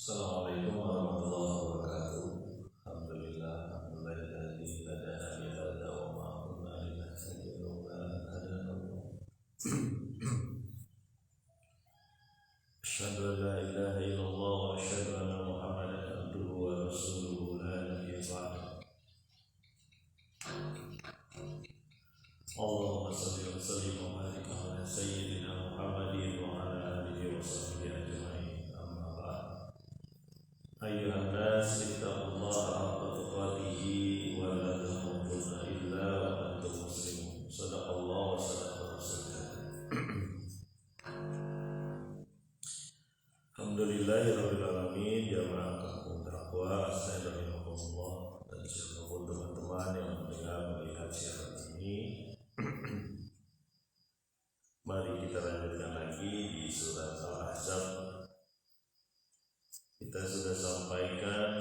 Assalamualaikum warahmatullahi wabarakatuh. Alhamdulillah, alhamdulillahilladzi hadana li hadza wa ma kunna linahtadiya laula an hadana Allah. Asyhadu an la ilaha illallah wa asyhadu anna Muhammadan abduhu wa rasuluhu la nabiyya ba'dahu. Allahumma shalli wa sallim wa barik ala sayyidina Muhammadin wa ala alihi wa sahbihi ajma'in. Amma ba'd. Ayyuhan nas ittaqullaha haqqa tuqatih wa la tamutunna illa wa antum muslimun. Shadaqallahu wa sadaqa rasulullah. Alhamdulillahirabbil alamin, jamaah kampung Taqwa, astagfirullah, dan seluruh teman-teman yang mendengar melihat siaran ini. Mari kita lanjutkan lagi di surat Al-Ahzab. Kita sudah sampaikan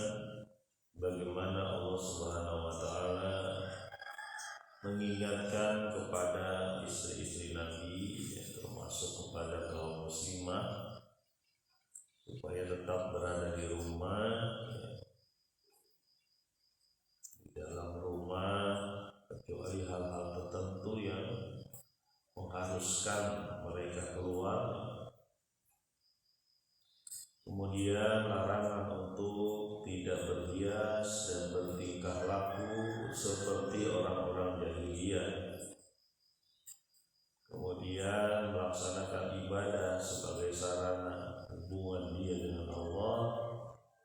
bagaimana Allah Subhanahu wa taala mengingatkan kepada istri-istri Nabi, termasuk kepada kaum muslimah, supaya tetap berada di rumah, di dalam rumah, kecuali hal-hal tertentu yang mengharuskan mereka keluar. Kemudian larangan untuk tidak berhias dan bertingkah laku seperti orang-orang jahiliyah. Kemudian melaksanakan ibadah sebagai sarana hubungan dia dengan Allah,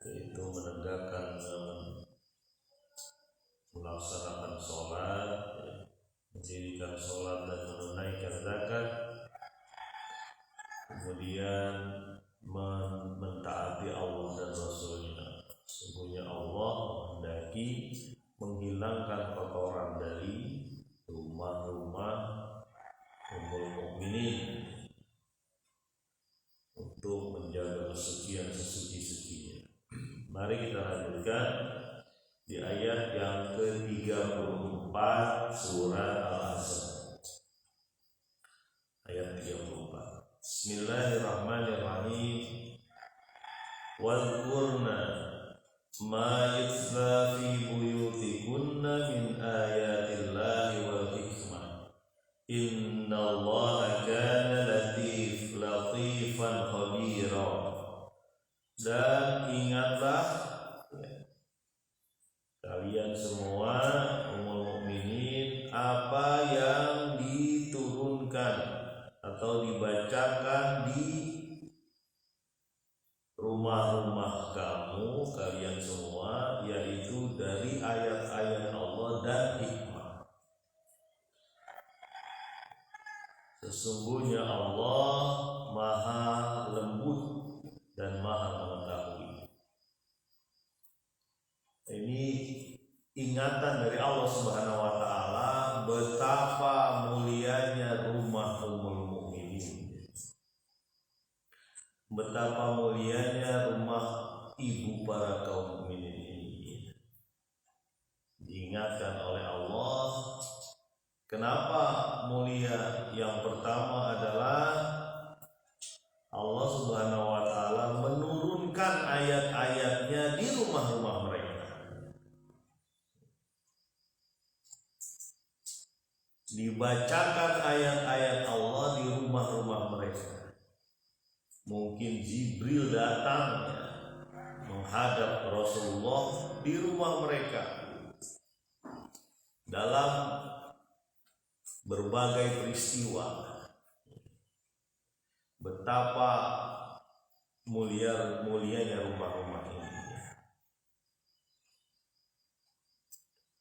yaitu menegakkan, melaksanakan sholat, mendirikan sholat dan menunaikan zakat. Kemudian mentaati Allah dan Rasulnya. Sesungguhnya Allah menghendaki menghilangkan kotoran dari rumah-rumah ummul mukminin untuk menjaga kesucian sesuci-sucinya. Mari kita lanjutkan di ayat yang ke-34 surat Al-Ahzab. Ayat 34. Bismillahirrahmanirrahim. Wadhkurna ma yutla fi buyutikunna min ayatillahi wal hikmah. Innallaha kana latifan khabira. Dan ingatlah kalian semua ummul mukminin, apa yang diturunkan atau dibacakan di rumah-rumah kamu, kalian semua, yaitu dari ayat-ayat Allah dan hikmah. Sesungguhnya Allah maha lembut dan maha mengetahui. Ini ingatan dari Allah Subhanahu wa taala betapa mulianya rumah ummul mukminin. Betapa mulianya rumah ibu para kaum mukminin ini. Diingatkan oleh Allah. Kenapa mulia? Yang pertama adalah Allah Subhanahu wa taala menurunkan ayat-ayatnya di rumah-rumah mereka. Dibacakan ayat-ayat Allah di rumah-rumah mereka. Mungkin Jibril datang menghadap Rasulullah di rumah mereka dalam berbagai peristiwa. Betapa mulianya rumah-rumah ini.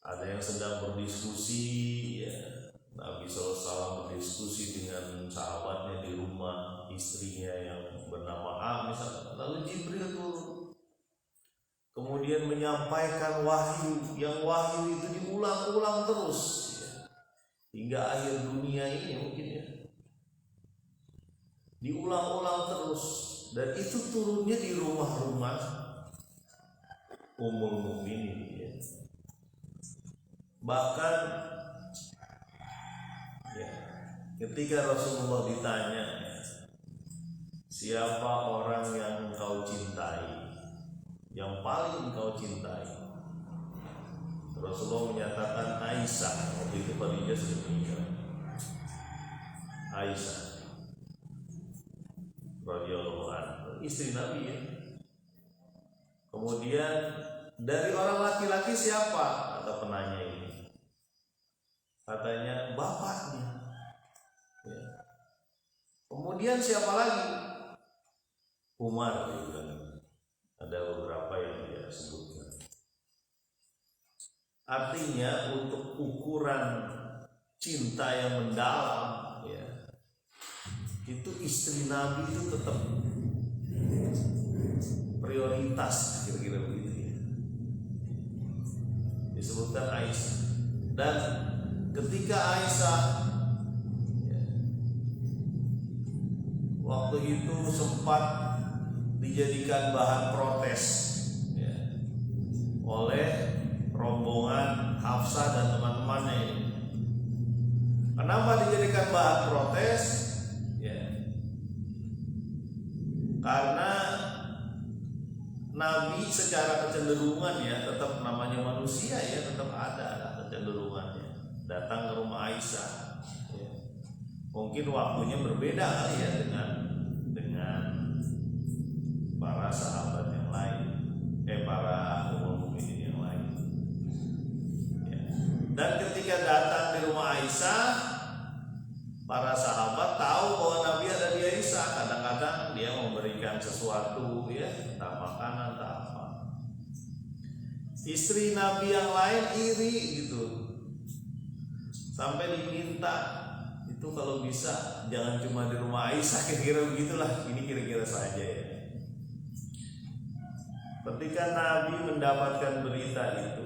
Ada yang sedang berdiskusi, ya, Nabi SAW berdiskusi dengan sahabatnya di rumah istrinya yang bernama A misalnya. Lalu Jibril turun, kemudian menyampaikan wahyu, yang wahyu itu diulang-ulang terus, ya, hingga akhir dunia ini mungkin, ya, diulang-ulang terus. Dan itu turunnya di rumah-rumah ummul mukminin, ya. Bahkan ketika Rasulullah ditanya, siapa orang yang engkau cintai, yang paling engkau cintai. Rasulullah menyatakan Aisyah, waktu itu Khadijah sudah meninggal. Aisyah radhiyallahu anha, istri Nabi ya. Kemudian dari orang laki-laki siapa? Kata penanya ini. Katanya bapaknya. Ya. Kemudian siapa lagi? Umar juga. Ada beberapa yang dia sebutkan. Artinya untuk ukuran cinta yang mendalam, ya, itu istri Nabi itu tetap prioritas, kira-kira begitu ya. Disebutkan Aisyah. Dan ketika Aisyah ya, waktu itu sempat dijadikan bahan protes ya, oleh rombongan Hafsah dan teman-temannya ini. Kenapa dijadikan bahan protes? Ya, karena Nabi secara kecenderungan ya, tetap namanya manusia ya, tetap ada kecenderungannya datang ke rumah Aisyah. Ya. Mungkin waktunya berbeda kali ya dengan para sahabat yang lain, para ummul mukminin yang lain. Ya. Dan ketika datang di rumah Aisyah, para sahabat tahu bahwa Nabi ada di Aisyah. Kadang-kadang dia memberikan sesuatu ya, entah makanan, entah apa. Istri Nabi yang lain iri gitu, sampai diminta itu kalau bisa jangan cuma di rumah Aisyah, kira-kira begitulah. Ini kira-kira saja ya. Ketika Nabi mendapatkan berita itu,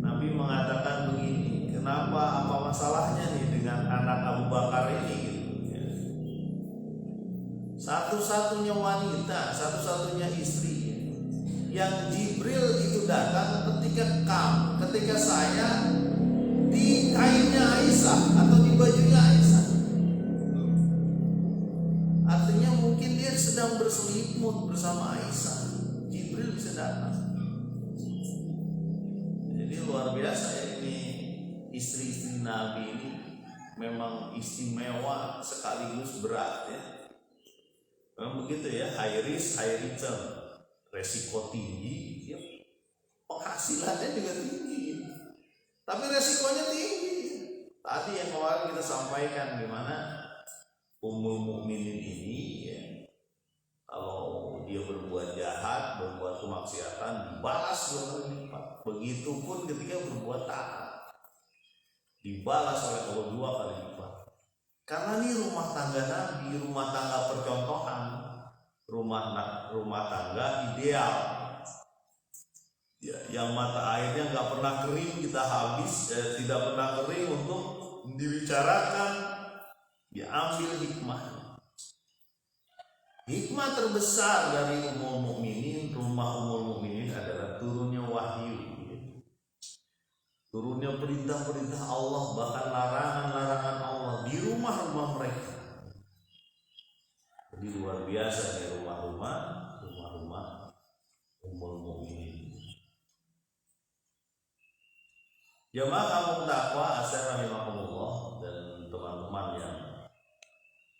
Nabi mengatakan begini, kenapa, apa masalahnya nih dengan anak Abu Bakar ini gitu ya. Satu-satunya wanita, satu-satunya istri yang Jibril itu datang ketika saya di kainnya Aisyah atau di bajunya Aisyah. Artinya mungkin dia sedang berselimut bersama Aisyah, Jibril bisa datang. Jadi luar biasa ya, ini istri-istri Nabi ini memang istimewa sekaligus berat ya. Memang begitu ya, high risk high return, resiko tinggi ya, penghasilannya juga tinggi, tapi resikonya tinggi. Tadi yang kemarin kita sampaikan gimana Ummul Mukminin ini ya, kalau dia berbuat jahat, berbuat kemaksiatan, dibalas 2 kali lipat. Begitupun ketika berbuat taat, dibalas oleh Allah 2 kali lipat. Karena ini rumah tangga Nabi, rumah tangga percontohan, rumah tangga ideal ya, yang mata airnya nggak pernah kering, kita habis tidak pernah kering untuk dibicarakan. Ya, ambil hikmah. Hikmah terbesar dari Ummul Mukminin, rumah Ummul Mukminin adalah turunnya wahyu, turunnya perintah-perintah Allah, bahkan larangan-larangan Allah di rumah-rumah mereka. Jadi luar biasa nih rumah-rumah Ummul Mukminin. Jamaah kampung takwa astagfirullah dan teman-teman yang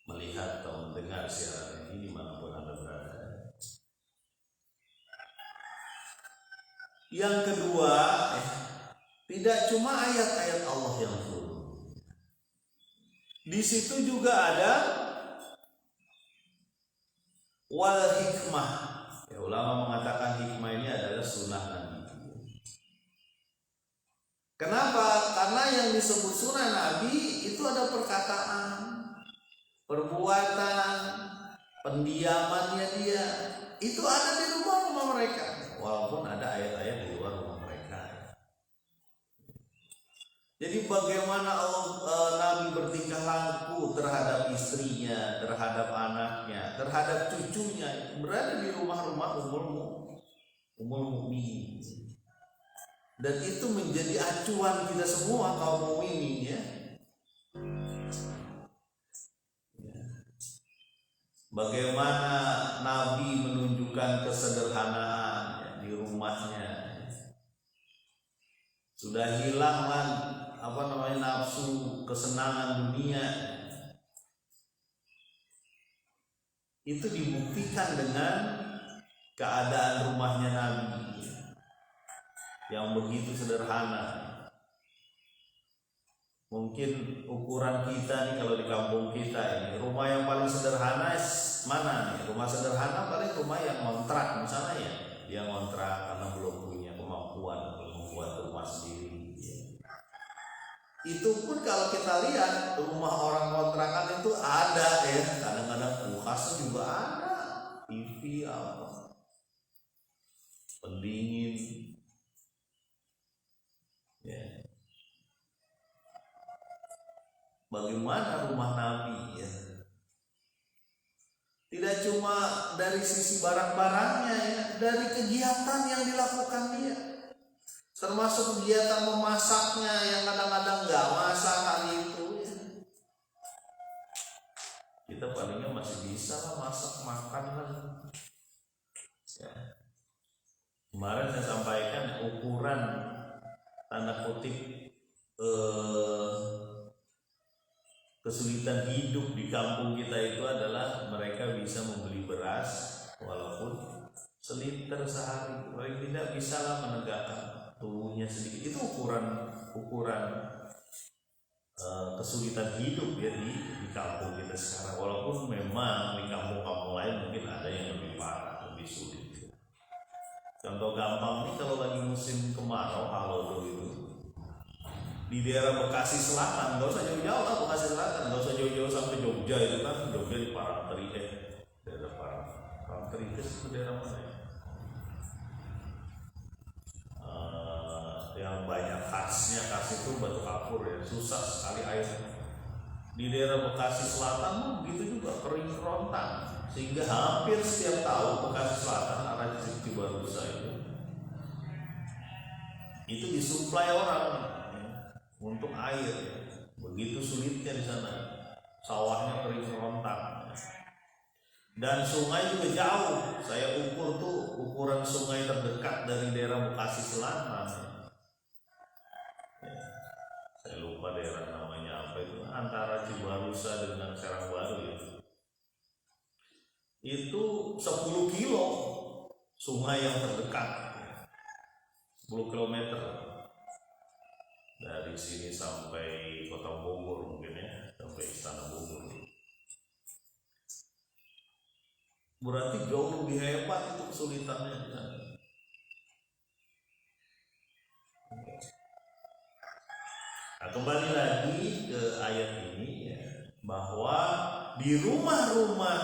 melihat atau mendengar siaran ini dimanapun Anda berada. Yang kedua, tidak cuma ayat-ayat Allah yang turun. Di situ juga ada wal hikmah. Ya, ulama mengatakan hikmah ini adalah sunnah Nabi. Kenapa? Karena yang disebut sunnah Nabi itu ada perkataan, perbuatan, pendiamannya dia, itu ada di rumah-rumah mereka, walaupun ada ayat-ayat di luar rumah mereka. Jadi bagaimana Nabi bertingkah laku terhadap istrinya, terhadap anaknya, terhadap cucunya, berada di rumah-rumah Ummul Mukminin. Dan itu menjadi acuan kita semua kaum mukminin ya. Bagaimana Nabi menunjukkan kesederhanaan ya, di rumahnya. Sudah hilang nafsu kesenangan dunia. Itu dibuktikan dengan keadaan rumahnya Nabi yang begitu sederhana. Mungkin ukuran kita nih kalau di kampung kita ini, rumah yang paling sederhana mana nih? Rumah sederhana paling rumah yang ngontrak misalnya ya. Dia ngontrak karena belum punya kemampuan untuk membuat rumah sendiri. Itu pun kalau kita lihat rumah orang kontrakan itu ada ya, kadang-kadang kulkasnya juga ada, TV apa, pendingin, ya. Bagaimana rumah Nabi ya? Tidak cuma dari sisi barang-barangnya ya, dari kegiatan yang dilakukan dia. Termasuk kegiatan memasaknya yang kadang-kadang nggak masak hari itu ya. Kita palingnya masih bisa lah masak makan lah ya. Kemarin saya sampaikan ukuran tanda kutip kesulitan hidup di kampung kita itu adalah mereka bisa membeli beras walaupun seliter sehari, paling tidak bisa lah menegakkan tubuhnya sedikit. Itu ukuran kesulitan hidup ya di kampung kita sekarang. Walaupun memang di kampung-kampung lain mungkin ada yang lebih parah, lebih sulit. Contoh gampang nih, kalau lagi musim kemarau halodo itu di daerah Bekasi Selatan, nggak usah jauh-jauh lah, Bekasi Selatan, nggak usah jauh-jauh sampai Jogja itu kan. Jogja di Parangteri daerah Parangteri itu daerah mana ya? Yang banyak khas itu batu kapur ya, susah sekali airnya. Di daerah Bekasi Selatan begitu juga, kering kerontang, sehingga hampir setiap tahun Bekasi Selatan arah Cibarusah itu disuplai orang ya, untuk air ya. Begitu sulitnya di sana, sawahnya kering kerontang ya. Dan sungai juga jauh. Saya ukur tuh ukuran sungai terdekat dari daerah Bekasi Selatan ya. Saya lupa daerah namanya apa itu, antara Cibarusah dengan Serang Baru ya. Itu 10 kilo sungai yang terdekat ya. 10 km dari sini sampai kota Bogor mungkin ya, sampai Istana Bogor. Berarti jauh lebih hebat itu kesulitannya di sana. Nah, kembali lagi ke ayat ini ya, bahwa di rumah-rumah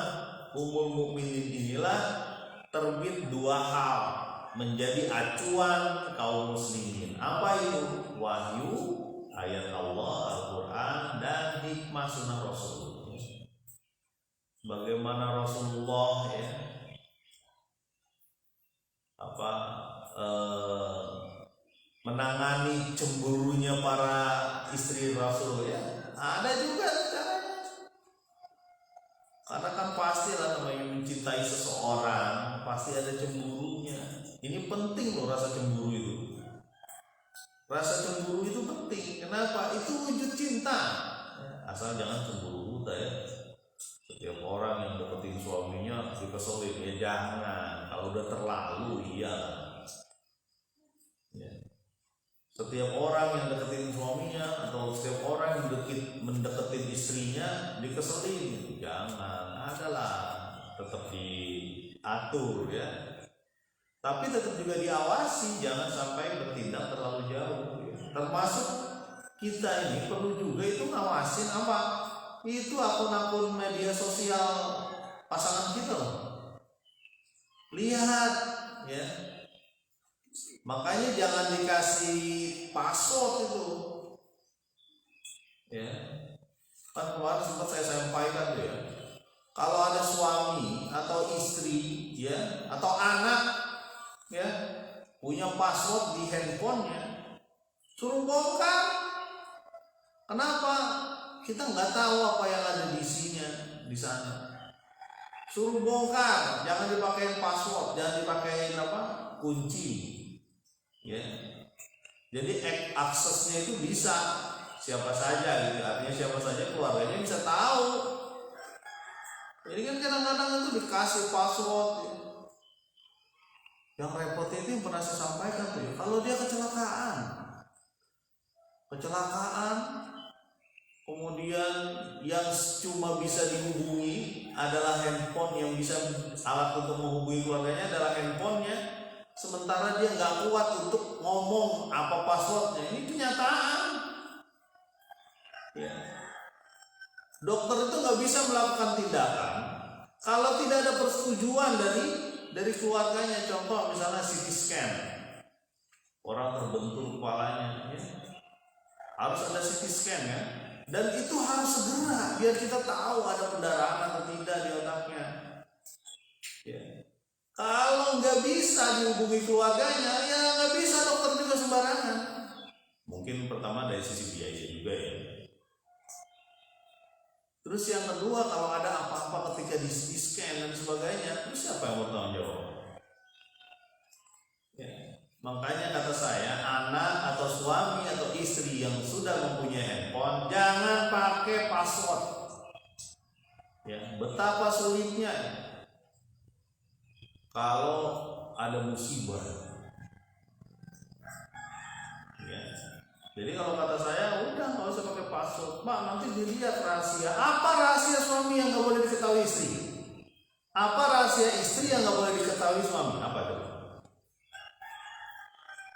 Ummul Mukminin inilah terbit dua hal menjadi acuan kaum muslimin. Apa itu? Wahyu, ayat Allah, Al-Quran, dan hikmah sunnah Rasul. Bagaimana Rasulullah ya menangani cemburunya para istri Rasul ya. Ada juga caranya. Karena kan pasti lah namanya mencintai seseorang pasti ada cemburunya. Ini penting loh rasa cemburu itu. Rasa cemburu itu penting. Kenapa? Itu wujud cinta. Asal jangan cemburu buta ya. Setiap orang yang deketin suaminya dikeselin ya jangan. Kalau udah terlalu iya. Ya. Setiap orang yang deketin suaminya atau setiap orang yang mendeketin istrinya dikeselin jangan. Adalah tetap diatur ya. Tapi tetap juga diawasi, jangan sampai bertindak terlalu jauh ya. Termasuk kita ini perlu juga itu ngawasin apa? Itu akun-akun media sosial pasangan kita loh. Lihat ya. Makanya jangan dikasih password itu. Ya. Kan kemarin sempat saya sampaikan tuh ya. Kalau ada suami atau istri ya atau anak ya punya password di handphonenya, suruh bongkar. Kenapa? Kita nggak tahu apa yang ada di isinya di sana. suruh bongkar, jangan dipakai password, jangan dipakai kunci, ya. Jadi aksesnya itu bisa siapa saja gitu, artinya siapa saja keluarganya bisa tahu. Jadi kan kadang-kadang itu dikasih password, ya. Yang repot itu yang pernah saya sampaikan tuh, ya. Kalau dia kecelakaan, kemudian yang cuma bisa dihubungi adalah handphone, yang bisa alat untuk menghubungi keluarganya adalah handphonenya, sementara dia nggak kuat untuk ngomong apa passwordnya. Ini kenyataan, ya. Dokter itu nggak bisa melakukan tindakan kalau tidak ada persetujuan dari keluarganya. Contoh misalnya CT scan, orang terbentur kepalanya, ya. Harus ada CT scan, ya. Dan itu harus segera biar kita tahu ada pendarahan atau tidak di otaknya, ya. Kalau nggak bisa dihubungi keluarganya, ya nggak bisa dokter juga sembarangan. Mungkin pertama dari sisi biaya juga, ya. Terus yang kedua, kalau ada apa-apa ketika di scan dan sebagainya, terus siapa yang bertanggung jawab? Ya. Makanya kata saya, anak atau suami atau istri yang sudah mempunyai handphone, jangan pakai password. Ya, betapa sulitnya kalau ada musibah. Ya. Jadi kalau kata saya, udah nggak usah pakai password, Pak. Nanti dilihat rahasia. Apa rahasia suami yang nggak boleh diketahui istri? Apa rahasia istri yang nggak boleh diketahui suami? Apa itu?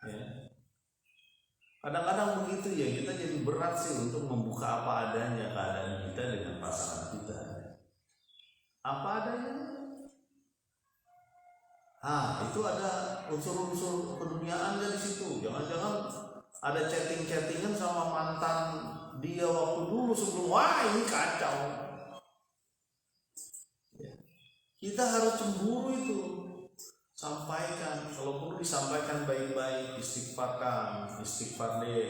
Ya. Kadang-kadang begitu, ya, kita jadi berat sih untuk membuka apa adanya keadaan kita dengan pasangan kita. Apa adanya? Itu ada unsur-unsur keduniaan dari situ. Jangan-jangan ada chatting-chattingan sama mantan dia waktu dulu sebelum, wah ini kacau. Ya. Kita harus cemburu itu. Sampaikan, kalau perlu disampaikan baik-baik, istighfar deh.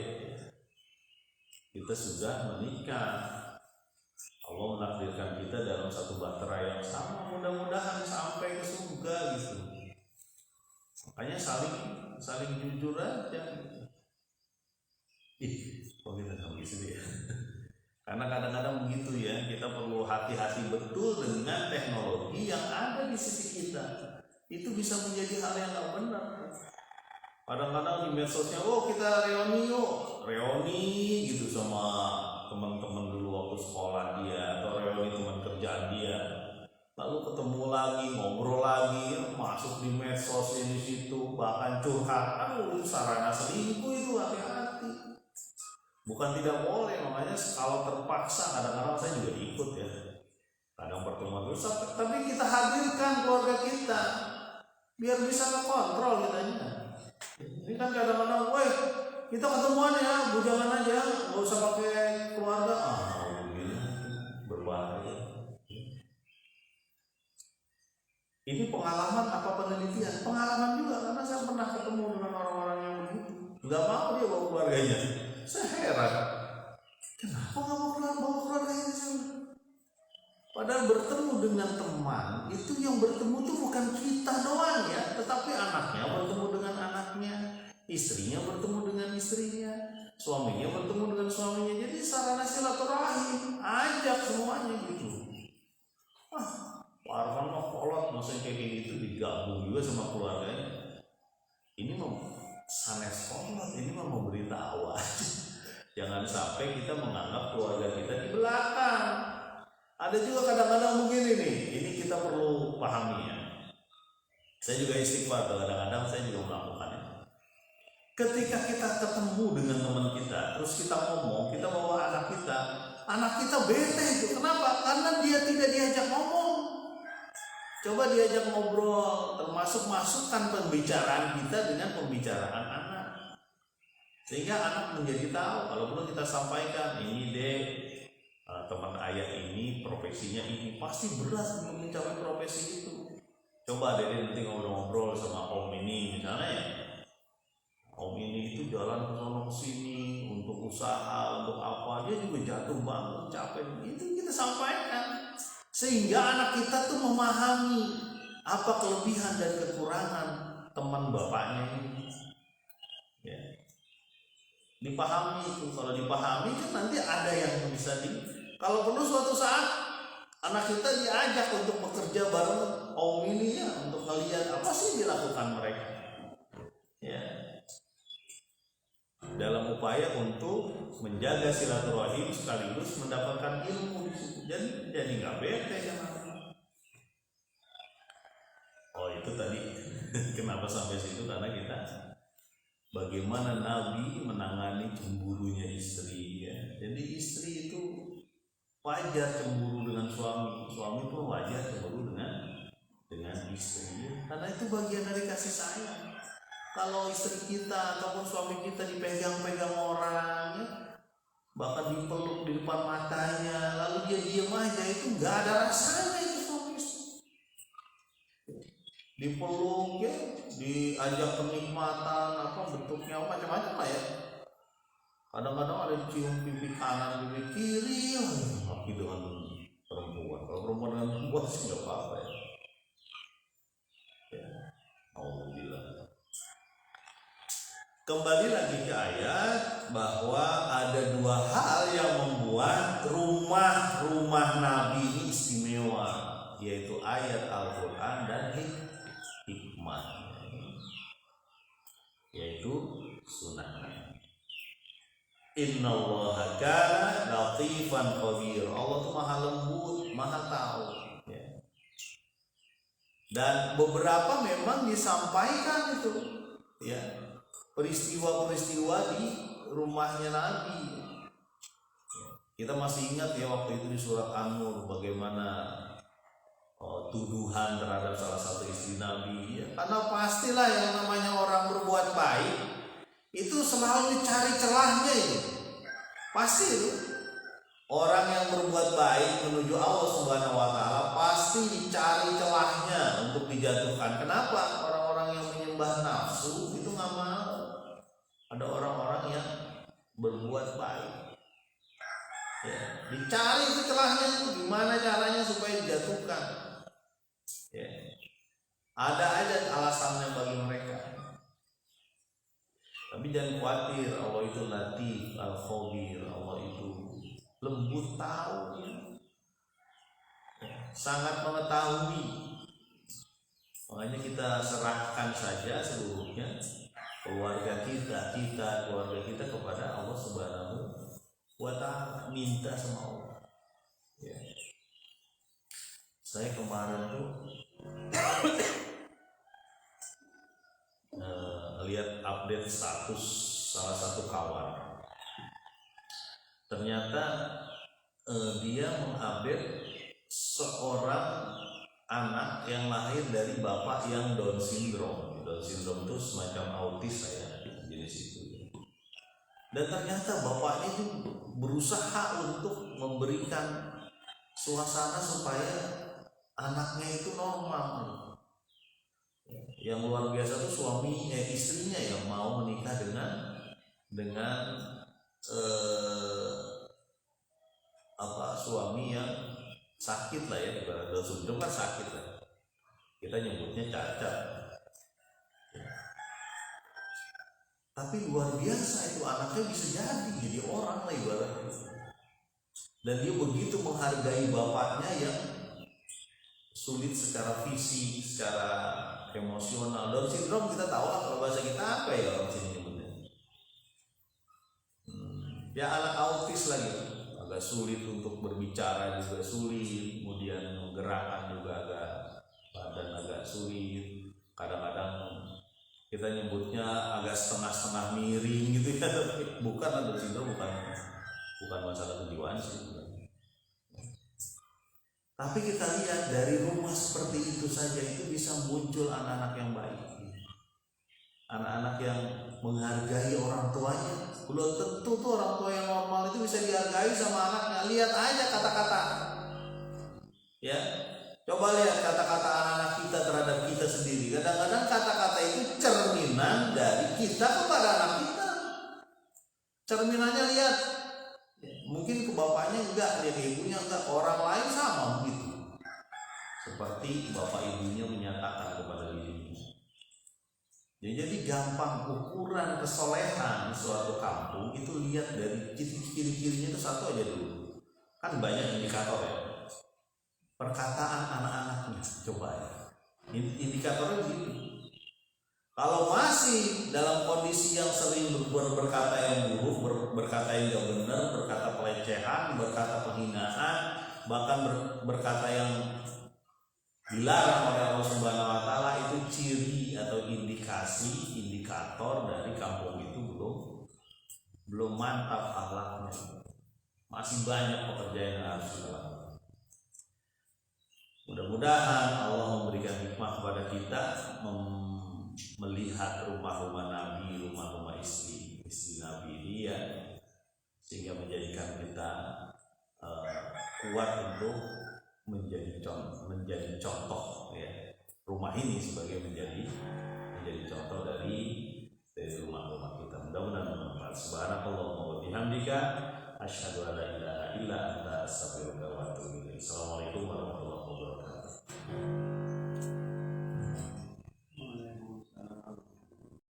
Kita sudah menikah, Allah menakdirkan kita dalam satu bahtera yang sama, mudah-mudahan sampai ke surga gitu. Makanya saling jujur aja. Kok kita nggak begitu, ya? Karena kadang-kadang begitu, ya, kita perlu hati-hati betul dengan teknologi yang ada di sisi kita. Itu bisa menjadi hal yang nggak benar. Kadang-kadang di medsosnya, kita reuni gitu sama teman-teman dulu waktu sekolah dia, atau reuni teman kerjaan dia. Lalu ketemu lagi, ngobrol lagi, masuk di medsosnya di situ, bahkan curhat. Itu sarana selingkuh itu, hati-hati. Bukan tidak boleh, makanya kalau terpaksa kadang-kadang saya juga ikut, ya. Kadang pertemuan terus, tapi kita hadirkan keluarga kita biar bisa ngekontrol kitanya. Ini kan kadang-kadang, kita ketemuan ya, bujangan aja, nggak usah pakai keluarga. Begini berbahaya. Ini pengalaman apa penelitian? Pengalaman juga, karena saya pernah ketemu dengan orang-orang yang begitu. Nggak mau dia bawa keluarganya. Saya heran, kenapa nggak mau bawa keluarganya di sini? Padahal bertemu dengan teman, itu yang bertemu itu bukan kita doang, ya, tetapi anaknya bertemu dengan anaknya, istrinya bertemu dengan istrinya, suaminya bertemu dengan suaminya. Jadi sarana silaturahim, ajak semuanya gitu. Pak Arfan mah kolot, maksudnya kayak gitu digabung juga sama keluarganya. Ini mau sanes kolot, ini mau memberitahu. Jangan sampai kita menganggap keluarga kita di belakang. Ada juga kadang-kadang begini nih, ini kita perlu pahami, ya. Saya juga istighfar, kadang-kadang saya juga melakukannya. Ketika kita ketemu dengan teman kita, terus kita ngomong, kita bawa anak kita bete itu. Kenapa? Karena dia tidak diajak ngomong. Coba diajak ngobrol, termasuk masukkan pembicaraan kita dengan pembicaraan anak. Sehingga anak menjadi tahu, kalau perlu kita sampaikan, ini deh, teman ayah ini profesinya ini, pasti berat untuk mencapai profesi itu. Coba deh nanti ngobrol-ngobrol sama om ini misalnya, ya. Om ini itu jalan ke sana ke sini untuk usaha, untuk apa, dia juga jatuh bangun, capek. Itu kita sampaikan. Sehingga anak kita tuh memahami apa kelebihan dan kekurangan teman bapaknya ini. Ya. Dipahami itu. Kalau dipahami kan nanti ada yang bisa kalau perlu suatu saat anak kita diajak untuk bekerja bareng om ini ya, untuk melihat apa sih dilakukan mereka. Ya. Dalam upaya untuk menjaga silaturahim sekaligus mendapatkan ilmu di situ. Jadi nggak bete ya. Oh itu tadi kenapa sampai situ, karena kita bagaimana Nabi menangani cemburunya istri ya. Jadi istri itu wajar cemburu dengan suami, suami pun wajar cemburu dengan istri karena itu bagian dari kasih sayang. Kalau istri kita ataupun suami kita dipegang-pegang orang ya, bahkan dipeluk di depan matanya lalu dia diam aja, itu nggak ada rasanya itu suami istri. Dipeluk ya, diajak kenikmatan apa bentuknya macam-macam lah ya. Kadang-kadang ada cium pipi kanan pipi kiri laki dengan perempuan. Kalau perempuan dengan perempuan sih nggak apa-apa ya. Alhamdulillah. Kembali lagi ke ayat bahwa ada dua hal yang membuat rumah Nabi ini istimewa, yaitu ayat Al-Quran dan hikmah, yaitu sunnahnya. Innallaha kana latifan khabir. Allah tuh maha lembut, maha tahu ya. Dan beberapa memang disampaikan itu ya, peristiwa-peristiwa di rumahnya Nabi. Kita masih ingat ya waktu itu di surat An-Nur bagaimana tuduhan terhadap salah satu istri Nabi ya. Karena pastilah yang namanya orang berbuat baik itu selalu dicari celahnya itu. Pasti itu. Orang yang berbuat baik menuju Allah Subhanahu wa taala pasti dicari celahnya untuk dijatuhkan. Kenapa? Orang-orang yang menyembah nafsu itu nggak mau ada orang-orang yang berbuat baik. Ya, dicari itu celahnya, gimana caranya supaya dijatuhkan. Ya. Ada aja alasannya bagi mereka. Tapi jangan khawatir, Allah itu Latif Al-Khabir, Allah itu lembut tahu ya. Sangat mengetahui. Makanya kita serahkan saja seluruhnya keluarga kita kepada Allah Subhanahu wa taala, minta sama Allah. Ya. Saya kemarin tuh lihat update status salah satu kawan. Ternyata dia mengupdate seorang anak yang lahir dari bapak yang Down syndrome. Down syndrome itu semacam autis ya, jenis itu. Dan ternyata bapaknya itu berusaha untuk memberikan suasana supaya anaknya itu normal. Yang luar biasa tuh istrinya yang mau menikah dengan suami yang sakit lah ya, ibarat Down syndrome kan sakit lah. Kita nyebutnya cacat. Ya. Tapi luar biasa itu anaknya bisa jadi orang lah ibaratnya. Dan dia begitu menghargai bapaknya yang sulit secara fisik, secara emosional. Down syndrome kita tahu lah kalau bahasa kita apa ya orang sini nyebutnya. Ya anak autis lagi, agak sulit untuk berbicara juga sulit, kemudian menggerakkan juga badan agak sulit. Kadang-kadang kita nyebutnya agak setengah-setengah miring gitu ya. Bukan Down syndrome, bukan masalah kejiwaan sih. Tapi kita lihat dari rumah seperti itu saja itu bisa muncul anak-anak yang baik. Anak-anak yang menghargai orang tuanya. Belum tentu tuh orang tua yang normal itu bisa dihargai sama anaknya. Lihat aja kata-kata. Ya, coba lihat kata-kata anak-anak kita terhadap kita sendiri. Kadang-kadang kata-kata itu cerminan dari kita kepada anak kita. Cerminannya lihat. Mungkin ke bapaknya enggak, lihat ke ibunya enggak, orang lain sama begitu. seperti bapak ibunya menyatakan kepada dirinya. Jadi gampang ukuran kesolehan suatu kampung itu lihat dari ciri-cirinya itu satu aja dulu. Kan banyak indikator ya. Perkataan anak-anaknya, coba ya. Indikatornya begini. Kalau masih dalam kondisi yang sering berkata yang buruk, berkata yang gak benar, berkata pelecehan, berkata penghinaan, bahkan berkata yang dilarang oleh Allah Subhanahu wa taala, itu ciri atau indikator dari kampung itu belum mantap akhlaknya. Masih banyak pekerjaan yang harus kita lakukan. Mudah-mudahan Allah memberikan hikmah kepada kita melihat rumah-rumah Nabi, rumah-rumah istri Nabi ini ya, sehingga menjadikan kita kuat untuk menjadi contoh ya, rumah ini sebagai menjadi contoh dari rumah-rumah kita. Mudah-mudahan bermanfaat. Subhanakallahumma wa bihamdika asyhadu an la ilaha illa anta astaghfiruka wa atubu ilaik. Assalamualaikum warahmatullahi wabarakatuh.